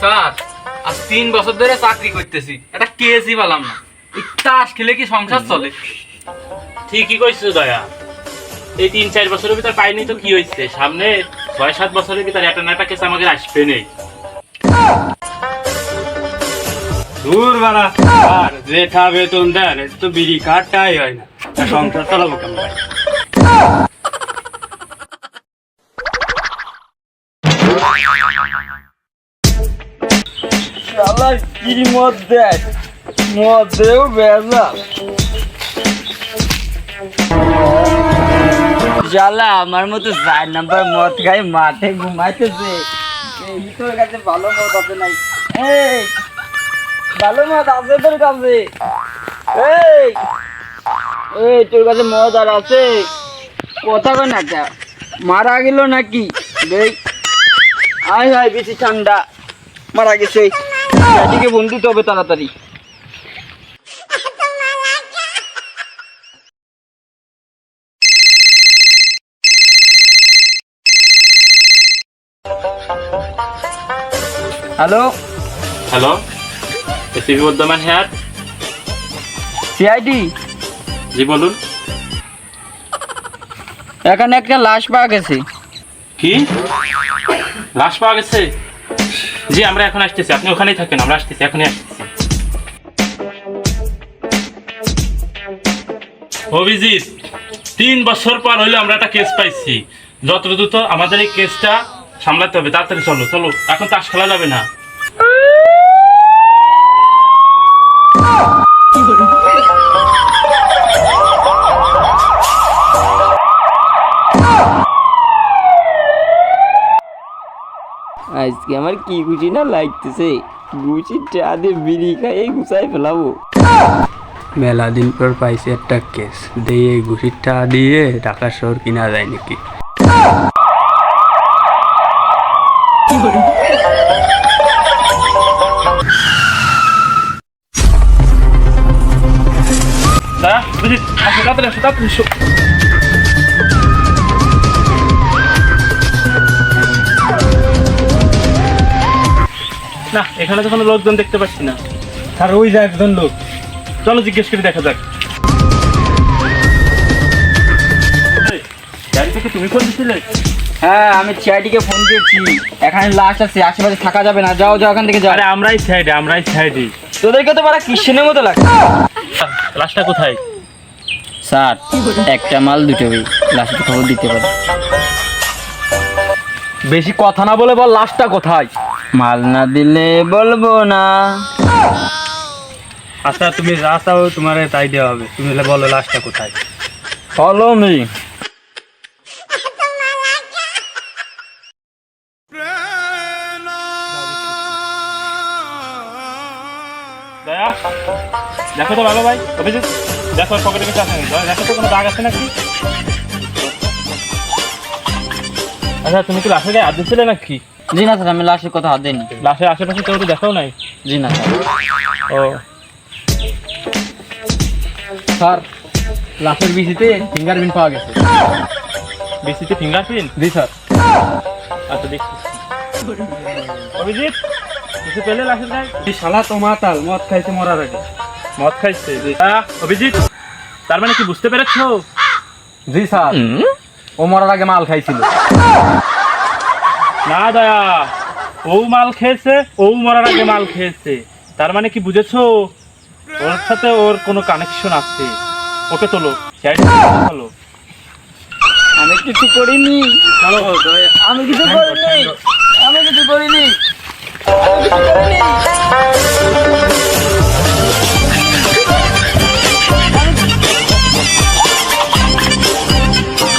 Sir আজ 3 বছর ধরে চাকরি করতেছি, একটা কেসই পেলাম না। এই তাস খেলে কি সংসার চলে? ঠিকই কইছো দয়া, এই 3-4 বছরের ভিতর পাইনি তো কি হয়েছে, সামনে 6-7 বছরের ভিতর একটা না একটা কেস আমাদের আসবে নেই। দূর বাড়া, আর যেটা বেতন দেন তো বিড়ি কাটটাই হয় না, সংসার চালাবো কেমন ভাই? কি মদ দেয়, মদেও বেজা শালা আমার মতো 4 নাম্বার মদ খাই মাঠে ঘুমাইতেছে। এই তোর কাছে ভালো মদ আছে নাই? এই ভালো মদ আছে তোর কাছে? এই এই তোর কাছে মদ আর আছে? কথা কয় না কে, মারা গেল নাকি? দেখ আয় হায় বেশি ঠান্ডা, মারা গেছে। এদিকে বন্ধু তো হবে তাড়াতাড়ি। Hello hello, ACB Bardhaman here. CID, জি বলুন। এখানে একটা লাশ পাওয়া গেছে। কি লাশ পাওয়া গেছে? জি আমরা এখন আসতেছি, আপনি ওখানেই থাকেন, আমরা আসতেছি, এখনই আসতেছি। অভিজিৎ, 3 বছর পর হইলে আমরা একটা কেস পাইছি, যত দ্রুত আমাদের এই কেসটা সামলাতে হবে। তাড়াতাড়ি চলো চলো, এখন তাস খেলা যাবে না। আজকে আমার কি খুশি না লাগতেছে, গুছিটা দিয়ে বিড়ি খাই গুছাই ফেলাবো। মেলা দিন পর পাইছি একটা কেস, দিয়ে এই ঘুষিটা দিয়ে ঢাকা শহর কিনা যায় নাকি? দাদা অভিজিৎ, আসো তাড়াতাড়ি, আসো তাড়াতাড়ি এসো। না এখানে তো কোনো লোকজন দেখতে পাচ্ছি না। আর ওই যে একজন লোক, চলো জিজ্ঞেস করে দেখা যাক। গাড়ি থেকে তুমি ফোন দিছিলে? হ্যাঁ আমি সিআইডিকে ফোন দিয়েছি, এখানে লাশ আছে, আশেপাশে থাকা যাবে না, যাও যাও এখান থেকে যাও। আরে আমরাই সাইডে। তোদেরকে তো বড় কিসেনের মতো লাগে। লাশটা কোথায়? স্যার একটা মাল দুটো বই, লাশের খবর দিতে পারে। বেশি কথা না বলে বল লাশটা কোথায়? মাল না দিলে বলবো না। আচ্ছা তুমি যা চাও তোমার তাই দেওয়া হবে, তুমি বলো লাশটা কোথায়। Follow me. দয়া দেখো তো ভালো ভাই, অভিজিৎ দেখো পকেটে কিছু আছে নাকি, দেখো তো কোনো দাগ আছে নাকি। আচ্ছা তুমি কি লাশের গায়ে হাত দিচ্ছিলে নাকি? জি না স্যার, আমি লাশের কথা হাত দিইনি। লাশের আশেপাশে কেউ তো দেখাও নাই? জি না স্যার। ও স্যার লাশের বিচিতে ফিঙ্গারপ্রিন্ট পাওয়া গেছে। বিসিতে ফিঙ্গারপ্রিন্ট? জি স্যার। আচ্ছা দেখছি। অভিজিৎ কিছু পেলে লাশের গায়ে? এই শালা তো মাতাল, মদ খাইছে মরার আগে। মদ খাইছে? অভিজিৎ তার মানে কি বুঝতে পেরেছো? জি স্যার, ও মরার আগে মাল খাইছিল। না দয়া, ও মাল খেয়েছে, ও মরার আগে মাল খেয়েছে, তার মানে কি বুঝেছো? ওর সাথে ওর কোনো কানেকশন আছে। ওকে তোলো, চলো আমি কিছু করিনি, চলো। আমি কিছু করিনি, আমি কিছু করিনি, আমি কিছু করিনি।